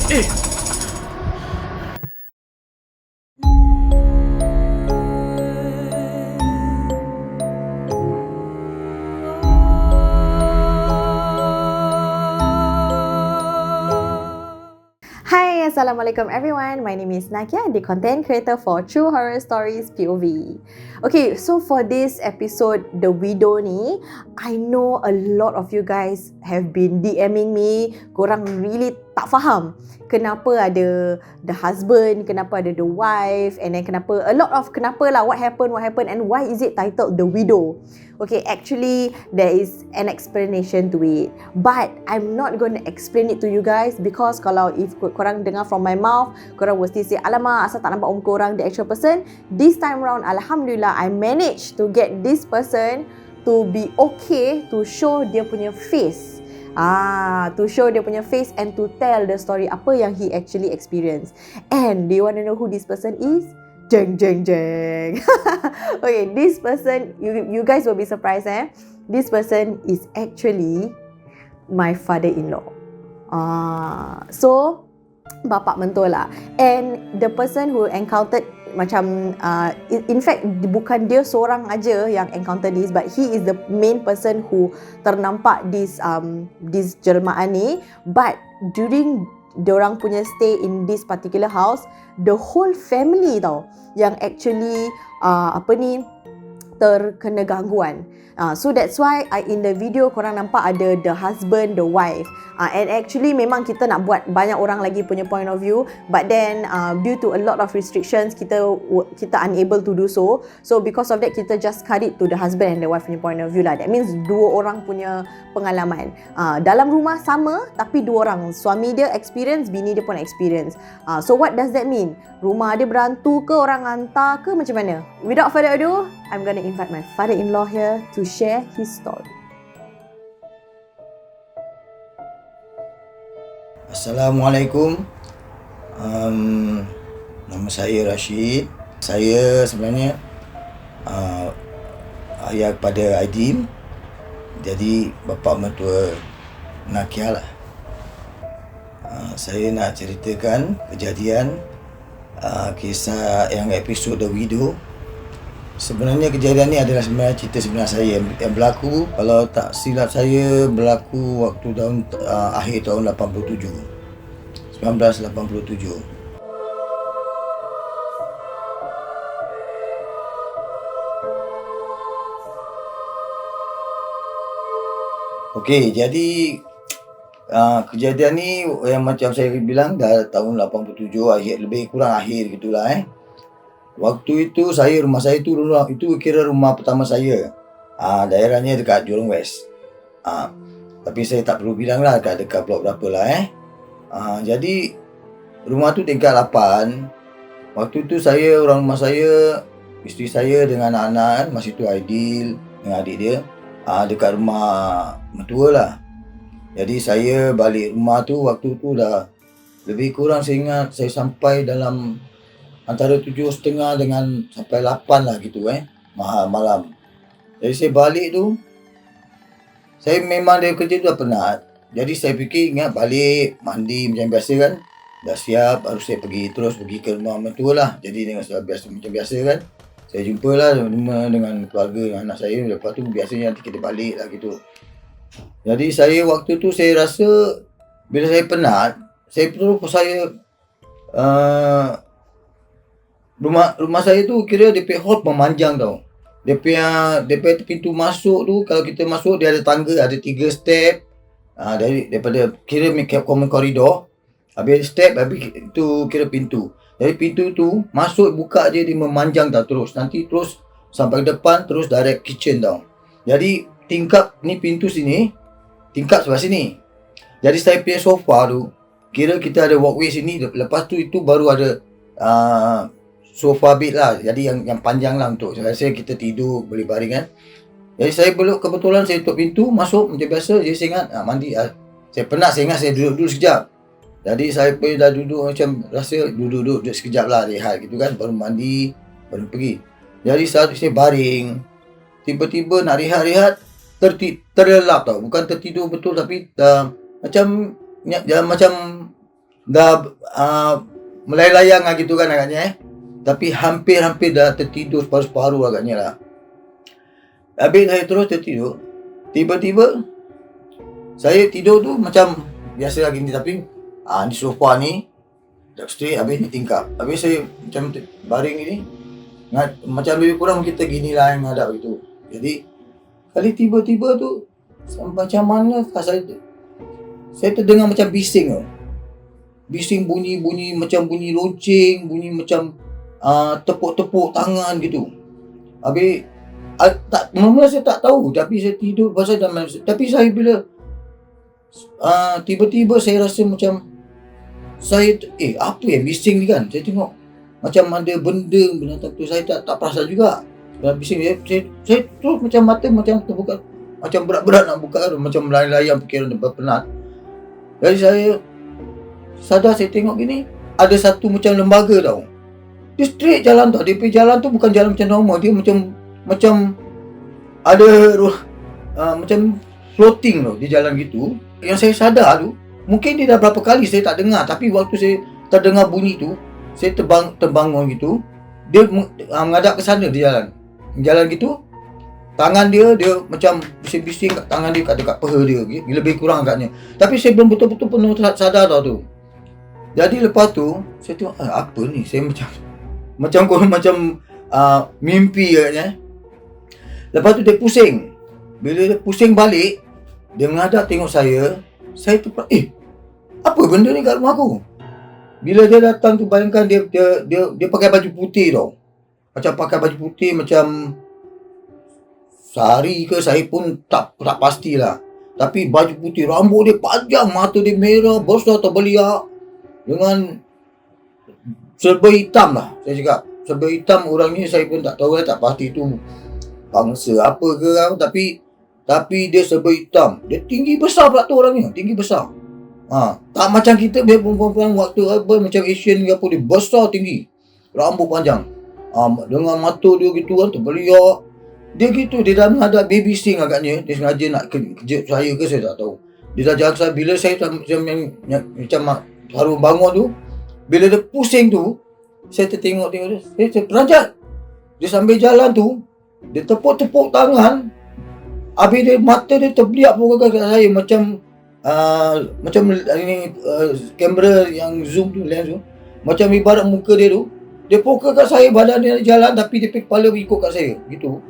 Hi, Assalamualaikum everyone. My name is Nakia, the content creator for True Horror Stories POV. Okay, so for this episode, The Widow ni, I know a lot of you guys have been DMing me. Korang really tak faham kenapa ada the husband, kenapa ada the wife, and then kenapa, a lot of kenapa lah, what happened, and why is it titled The Widow? Okay, actually, there is an explanation to it. But I'm not going to explain it to you guys because kalau if korang dengar from my mouth, korang mesti say, alamak, asal tak nampak muka korang, the actual person. This time around, Alhamdulillah, I managed to get this person to be okay to show dia punya face. To show dia punya face and to tell the story apa yang he actually experienced. And do you want to know who this person is? Jeng. Okay, this person, you guys will be surprised This person is actually my father-in-law. So, bapak mentua lah. And the person who encountered macam in fact bukan dia seorang aja yang encounter this, but he is the main person who ternampak this jelmaan ni. But during diorang punya stay in this particular house, the whole family tau yang actually terkena gangguan. So that's why in the video korang nampak ada the husband, the wife. And actually memang kita nak buat banyak orang lagi punya point of view, but then due to a lot of restrictions kita unable to do so. So because of that kita just cut it to the husband and the wife punya point of view lah. That means dua orang punya pengalaman. Dalam rumah sama tapi dua orang, suami dia experience, bini dia pun experience. So what does that mean? Rumah dia berhantu ke, orang hantar ke, macam mana? Without further ado, I'm gonna invite my father-in-law here to share his story. Assalamualaikum. Nama saya Rashid. Saya sebenarnya ayah kepada Aidim. Jadi bapa mentua Nakia lah. Saya nak ceritakan kejadian kisah yang episod The Widow. Sebenarnya kejadian ni adalah sebenarnya cerita sebenar saya yang berlaku, kalau tak silap saya, berlaku waktu tahun akhir tahun 1987. Okey, jadi kejadian ni yang macam saya bilang dah tahun 87, lebih kurang akhir gitulah Waktu itu rumah saya itu kira rumah pertama saya. Daerahnya dekat Jurong West. Tapi saya tak perlu bilang lah dekat blok berapa lah Jadi rumah tu tingkat 8. Waktu tu orang rumah saya, isteri saya dengan anak-anak masih tu Aidil dengan adik dia dekat rumah mertua lah. Jadi saya balik rumah tu waktu tu dah lebih kurang saya ingat saya sampai dalam antara 7.30 dengan sampai 8 lah gitu malam. Jadi saya balik tu, saya memang dari kerja tu dah penat. Jadi saya fikir ingat balik, mandi macam biasa kan. Dah siap, harus saya pergi ke rumah mertua lah. Jadi dengan macam biasa kan. Saya jumpa lah dengan keluarga, dengan anak saya. Lepas tu biasanya nanti kita balik lah gitu. Jadi saya waktu tu saya rasa, bila saya penat, Rumah saya tu kira DP hall memanjang tau. DP pintu masuk tu, kalau kita masuk dia ada tangga, ada 3 step. Daripada kira common corridor, habis step, habis itu kira pintu. Jadi pintu tu masuk buka je dia memanjang tau terus. Nanti terus sampai depan terus direct kitchen tau. Jadi tingkap ni pintu sini, tingkap sebelah sini. Jadi saya punya sofa tu, kira kita ada walkway sini, lepas tu itu baru ada sofa bed lah, jadi yang panjang lah untuk saya kita tidur boleh baring kan. Jadi saya kebetulan saya tutup pintu masuk macam biasa. Jadi saya ingat mandi, saya penat, saya ingat saya duduk sekejap. Jadi saya pun dah duduk macam rasa duduk sekejap lah, rehat gitu kan, baru mandi baru pergi. Jadi saat saya baring, tiba-tiba nak rehat terlelap tau, bukan tertidur betul tapi macam dah melayang-layang lah gitu kan agaknya Tapi hampir-hampir dah tertidur separuh-separuh agaknya lah. Habis saya terus tertidur. Tiba-tiba saya tidur tu macam biasa lagi ni, tapi di sofa ni straight, habis ni tingkap. Habis saya macam baring gini, macam lebih kurang kita gini lah yang ngadap gitu. Jadi kali tiba-tiba tu macam mana saya terdengar macam bising tu. Bising bunyi macam bunyi loceng, bunyi macam tepuk-tepuk tangan gitu. Habis mula saya tak tahu, tapi saya tidur pasal tapi saya bila tiba-tiba saya rasa macam saya apa yang bising ni kan. Saya tengok macam ada benda binatang tu, saya tak perasan juga. Bising saya terus macam mata macam terbuka, macam berat-berat nak buka, macam melayang fikiran penat. Jadi saya sadar, saya tengok gini, ada satu macam lembaga tau. Dia straight jalan tau. Dia pergi jalan tu bukan jalan macam normal. Dia macam ada macam floating tau. Dia jalan gitu. Yang saya sadar tu, mungkin dia dah berapa kali saya tak dengar. Tapi waktu saya terdengar bunyi tu, saya terbangun gitu. Dia menghadap ke sana, dia jalan. Jalan gitu. Tangan dia macam bising-bising kat tangan dia, kat dekat paha dia. Lebih kurang agaknya. Tapi saya belum betul-betul penuh sadar tau tu. Jadi lepas tu saya tengok apa ni, saya macam mimpi agaknya. Lepas tu dia pusing. Bila dia pusing balik, dia menghadap tengok saya tu apa benda ni kat rumah aku. Bila dia datang tu, bayangkan dia pakai baju putih tau. Macam pakai baju putih, macam sehari ke saya pun tak pastilah. Tapi baju putih, rambut dia panjang, mata dia merah, besar terbeliak. Dengan serba hitam lah, saya cakap. Serba hitam orang ni, saya pun tak tahu lah, tak pasti tu bangsa apa ke kan. Tapi dia serba hitam. Dia tinggi besar pula tu orang ni, tinggi besar. Tak macam kita biar perempuan waktu apa macam Asian ke apa, dia besar tinggi. Rambut panjang. Dengan mata dia gitu kan, terbeliak. Dia gitu, dia dah menghadap baby sing agaknya. Dia sengaja nak kejut saya ke saya tak tahu. Dia dah jaga saya. Bila saya macam baru bangun tu, bila dia pusing tu, saya tertengok dia. Saya peranjat. Dia sambil jalan tu, dia tepuk-tepuk tangan. Habis dia mata dia terbeliak pokok kat saya macam ini kamera yang zoom tu, lens tu. Macam ibarat muka dia tu, dia pokok kat saya, badan dia jalan tapi dia kepala ikut kat saya gitu.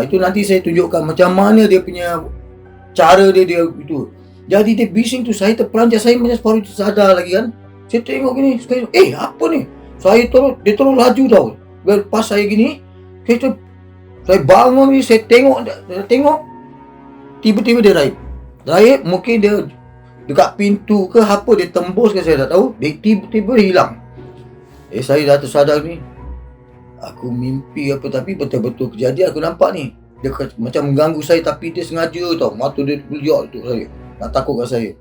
Itu nanti saya tunjukkan macam mana dia punya cara dia itu. Jadi dia bising tu, saya terperanjat, saya macam baru sadar lagi kan. Saya tengok gini, sekali apa ni? Dia terus laju tau. Lepas saya gini, saya bangun ni, saya tengok tiba-tiba dia raib, mungkin dia dekat pintu ke apa, dia tembus ke saya tak tahu. Dia tiba-tiba hilang. Saya dah tersadar ni, aku mimpi apa, tapi betul-betul kejadian aku nampak ni. Dia macam mengganggu saya, tapi dia sengaja tau. Mata dia beliak untuk saya, nak takutkan saya.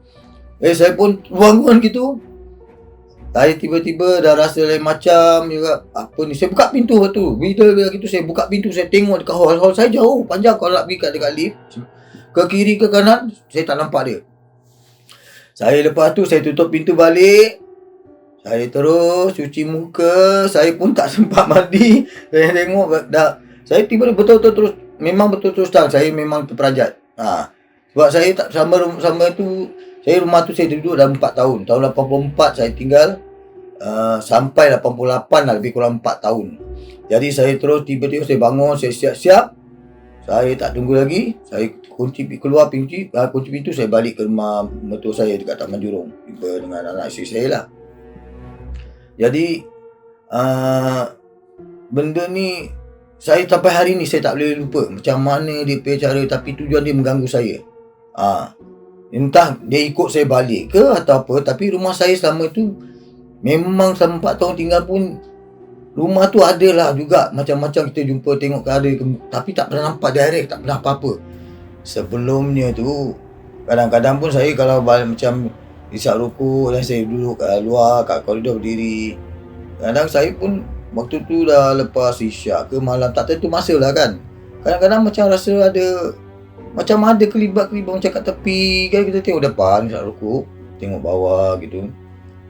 Saya pun bangun gitu. Saya tiba-tiba dah rasa lain macam juga. Apa ni, saya buka pintu tu. Bila gitu saya buka pintu, saya tengok dekat hall saya jauh panjang. Kalau nak pergi dekat lift, ke kiri ke kanan, saya tak nampak dia. Saya lepas tu saya tutup pintu balik. Saya terus cuci muka. Saya pun tak sempat mandi. Saya tengok dah. Saya tiba-tiba betul-betul terus, memang betul-betul terang, saya memang terperanjat. Sebab saya tak sama tu, saya rumah tu saya duduk dah 4 tahun. Tahun 84 saya tinggal sampai 88 lah, lebih kurang 4 tahun. Jadi saya terus tiba-tiba saya bangun, saya siap-siap. Saya tak tunggu lagi, saya kunci pintu, saya balik ke rumah mertua saya dekat Taman Jurong. Jumpa dengan anak isteri saya lah. Jadi benda ni saya sampai hari ni saya tak boleh lupa macam mana dia punya cara, tapi tujuan dia mengganggu saya. Entah dia ikut saya balik ke atau apa, tapi rumah saya selama tu memang selama 4 tahun tinggal pun rumah tu adalah juga macam-macam kita jumpa, tengok ada, tapi tak pernah nampak direct, tak pernah apa-apa. Sebelumnya tu kadang-kadang pun saya kalau macam isap rokok dan saya duduk kat luar kat koridor berdiri, kadang saya pun waktu tu dah lepas isyak ke malam, tak tentu masa lah kan. Kadang-kadang macam rasa ada kelibat macam kat tepi kan, kita tengok depan isap rokok, tengok bawah gitu.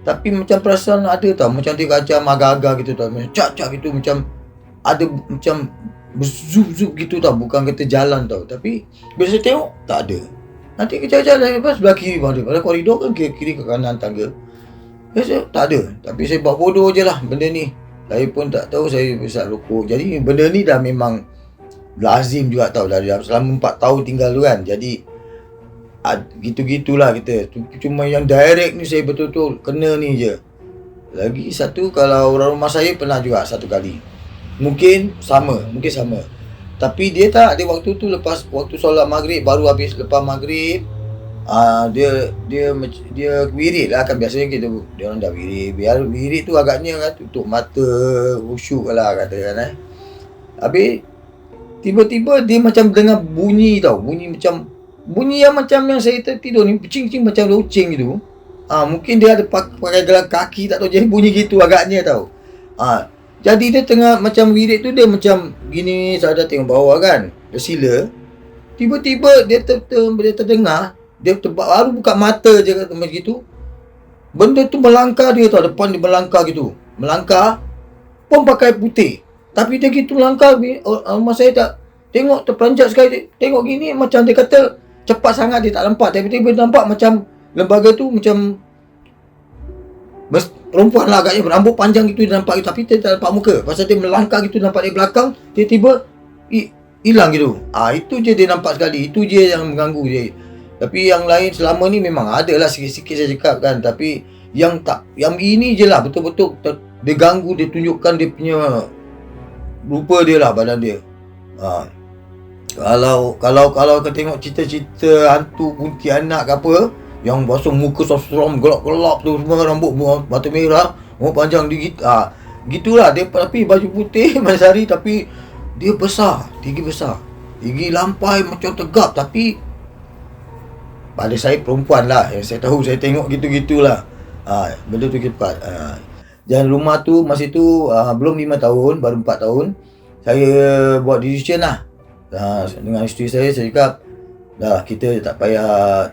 Tapi macam perasaan ada tau, macam dia kacam agak-agak gitu tau, macam cak-cak gitu, macam ada macam berzup-zup gitu tau, bukan kata jalan tau. Tapi bila saya tengok tak ada. Nanti jalan lepas sebelah kiri pada koridor kan, kiri ke kanan tangga. Saya tak ada. Tapi saya buat bodoh je lah benda ni. Saya pun tak tahu saya besar rokok. Jadi benda ni dah memang lazim juga tau, dari selama 4 tahun tinggal tu kan. Jadi gitu-gitulah kita. Cuma yang direct ni saya betul-betul kena ni je. Lagi satu, kalau orang rumah saya pernah juga satu kali. Mungkin sama. Tapi dia tak, dia waktu tu lepas waktu solat maghrib, baru habis lepas maghrib, dia wirid lah kan, biasanya dia orang dah wirid. Biar wirid tu agaknya kan, tutup mata, khusyuk lah katakan Habis tiba-tiba dia macam dengar bunyi tau, bunyi yang macam yang saya tertidur ni, cing-cing macam loceng gitu. Mungkin dia ada pakai gelang kaki tak tahu, jadi bunyi gitu agaknya tau. Jadi dia tengah macam wirid tu, dia macam gini, saya dah tengok bawah kan, dia sila. Tiba-tiba dia terdengar, dia baru buka mata je macam gitu. Benda tu melangkah dia tau, depan dia melangkah gitu. Melangkah, pun pakai putih. Tapi dia gitu langkah, rumah saya tak tengok, terperanjat sekali. Tengok gini macam dia kata cepat sangat dia tak nampak. Tiba-tiba nampak macam lembaga tu macam perempuan lah agaknya, berambut panjang gitu dia nampak gitu, tapi dia tak nampak muka. Pasal dia melangkah gitu, nampak dari belakang, tiba-tiba hilang gitu. Itu je dia nampak sekali. Itu je yang mengganggu je. Tapi yang lain selama ni memang ada lah sikit-sikit saya cakap kan. Tapi yang ini je lah betul-betul dia ganggu, dia tunjukkan dia punya rupa dia lah, badan dia. Kalau kita tengok cerita-cerita hantu kuntilanak ke apa, yang basuh muka seram gelap-gelap tu, semua rambut mata merah, rambut panjang digit, gitulah dia. Tapi baju putih Mansari, tapi dia besar, tinggi lampai macam tegap. Tapi pada saya perempuan lah, yang saya tahu, saya tengok gitu-gitulah. Benda tu cepat. Dan rumah tu masa tu belum 5 tahun, baru 4 tahun. Saya buat decision lah, dengan isteri saya cakap, dah kita tak payah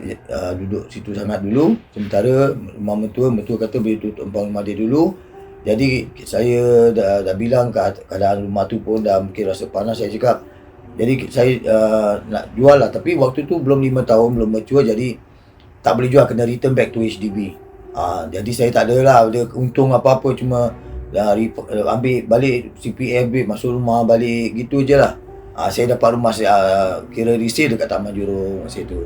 duduk situ sangat dulu. Sementara rumah mertua kata boleh tutup empang rumah dia dulu. Jadi saya dah bilang keadaan rumah tu pun dah mungkin rasa panas. Saya cakap, jadi saya nak jual lah. Tapi waktu tu belum 5 tahun, belum mature, jadi tak boleh jual, kena return back to HDB. Jadi saya tak ada lah ada untung apa-apa, cuma ambil balik CPF, masuk rumah balik, gitu je lah. Saya dapat rumah, kira resale dekat Taman Jurong masa tu.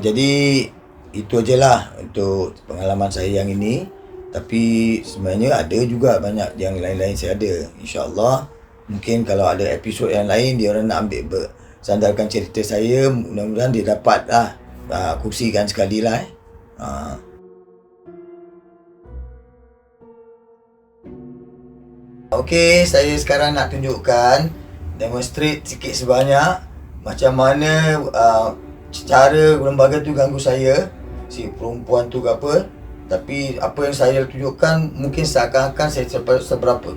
Jadi itu je lah untuk pengalaman saya yang ini. Tapi sebenarnya ada juga banyak yang lain-lain saya ada. InsyaAllah mungkin kalau ada episod yang lain, dia orang nak ambil sandarkan cerita saya, mudah-mudahan dia dapat lah kongsikan sekali lah. Okey, saya sekarang nak tunjukkan, demonstrate sikit sebanyak macam mana cara lembaga tu ganggu saya, si perempuan tu ke apa. Tapi apa yang saya tunjukkan mungkin seakan-akan saya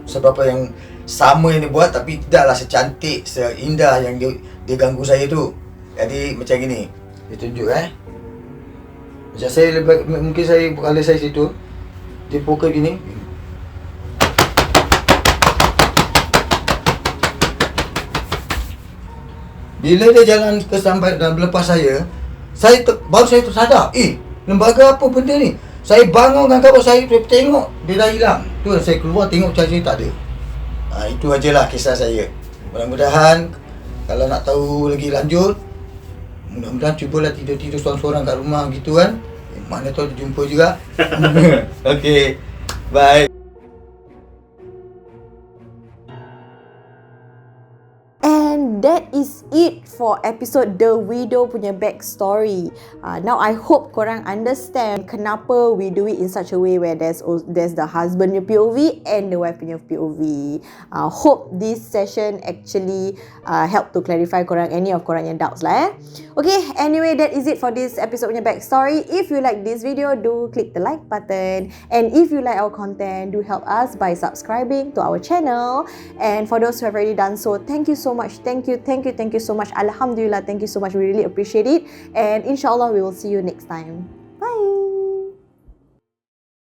seberapa yang sama yang dia buat, tapi tidaklah secantik, seindah yang dia ganggu saya tu. Jadi macam gini, dia tunjuk macam saya mungkin saya kalau saya situ, dia pukul gini. Bila dia jalan ke sampai dan lepas saya baru saya tersadar, lembaga apa benda ni? Saya bangunkan kapal, saya tengok dia dah hilang. Tu saya keluar tengok charger tak ada. Itu ajalah kisah saya. Mudah-mudahan kalau nak tahu lagi lanjut, mudah-mudahan cubalah tidur-tidur seorang-seorang kat rumah gitu kan. Mana tahu jumpa juga. Okay, bye. That is it for episode The Widow punya backstory. Now I hope korang understand kenapa we do it in such a way where there's the husband punya POV and the wife punya POV. Hope this session actually help to clarify korang any of korang yang doubts lah. Okay, anyway, that is it for this episode punya backstory. If you like this video, do click the like button, and if you like our content, do help us by subscribing to our channel. And for those who have already done so, thank you so much. Thank you so much. Alhamdulillah, thank you so much. We really appreciate it. And inshallah, we will see you next time.